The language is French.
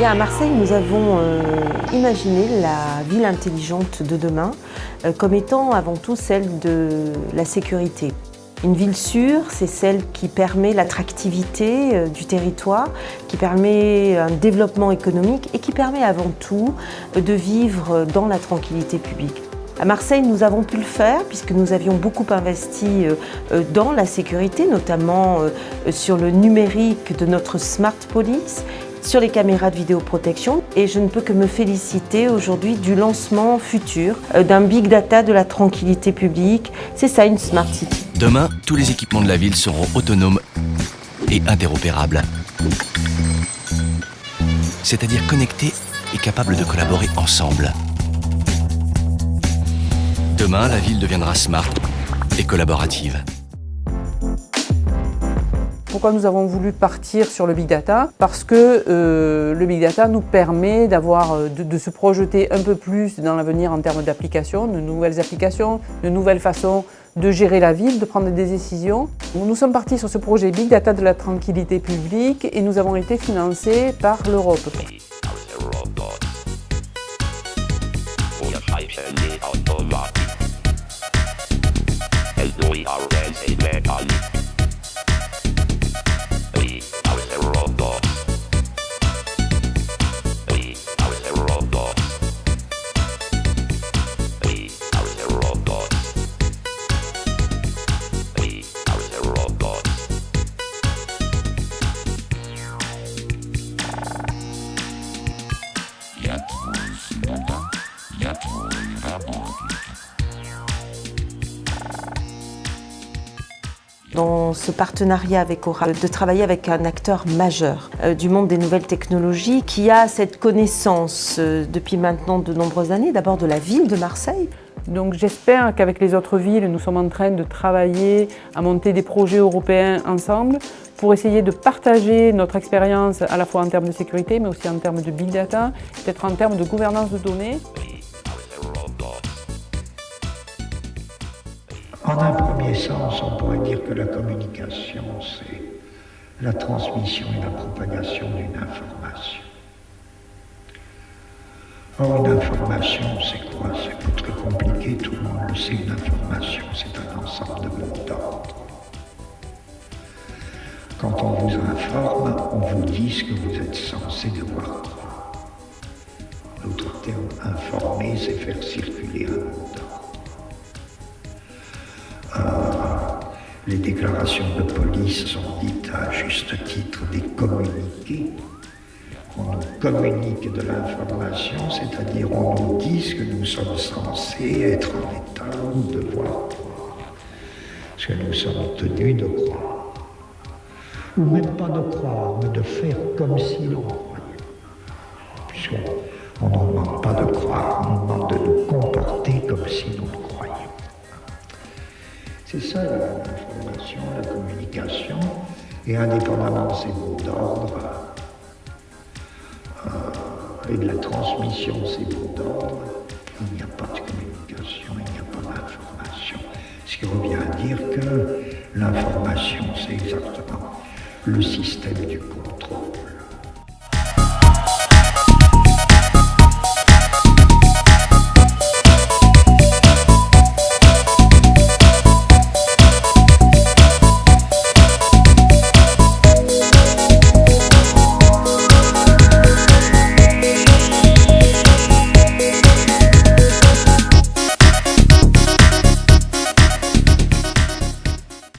À Marseille, nous avons imaginé la ville intelligente de demain comme étant avant tout celle de la sécurité. Une ville sûre, c'est celle qui permet l'attractivité du territoire, qui permet un développement économique et qui permet avant tout de vivre dans la tranquillité publique. À Marseille, nous avons pu le faire puisque nous avions beaucoup investi dans la sécurité, notamment sur le numérique de notre Smart Police, sur les caméras de vidéoprotection. Et je ne peux que me féliciter aujourd'hui du lancement futur d'un big data de la tranquillité publique. C'est ça une Smart City. Demain, tous les équipements de la ville seront autonomes et interopérables. C'est-à-dire connectés et capables de collaborer ensemble. Demain, la ville deviendra smart et collaborative. Pourquoi nous avons voulu partir sur le Big Data? Parce que le Big Data nous permet de se projeter un peu plus dans l'avenir en termes d'applications, de nouvelles applications, de nouvelles façons de gérer la ville, de prendre des décisions. Nous sommes partis sur ce projet Big Data de la tranquillité publique et nous avons été financés par l'Europe. Dans ce partenariat avec Aura, de travailler avec un acteur majeur du monde des nouvelles technologies qui a cette connaissance depuis maintenant de nombreuses années, d'abord de la ville de Marseille. Donc j'espère qu'avec les autres villes, nous sommes en train de travailler à monter des projets européens ensemble pour essayer de partager notre expérience à la fois en termes de sécurité, mais aussi en termes de big data, peut-être en termes de gouvernance de données. En un premier sens, on pourrait dire que la communication, c'est la transmission et la propagation d'une information. Or, une information, c'est quoi? C'est pas très compliqué, tout le monde le sait. Une information, c'est un ensemble de mots d'ordre. Quand on vous informe, on vous dit ce que vous êtes censé devoir croire. L'autre terme, informer, c'est faire circuler un mot d'ordre. Les déclarations de police sont dites à juste titre des communiqués. On nous communique de l'information, c'est-à-dire on nous dit ce que nous sommes censés être en état ou devoir croire, ce que nous sommes tenus de croire. Ou même pas de croire, mais de faire comme si l'on croyait. Puisqu'on ne nous demande pas de croire, on nous demande de nous comporter comme si nous le croyions. C'est ça l'information, la communication, et indépendamment de ces mots d'ordre et de la transmission de ces mots d'ordre, il n'y a pas de communication, il n'y a pas d'information. Ce qui revient à dire que l'information, c'est exactement le système du contrôle.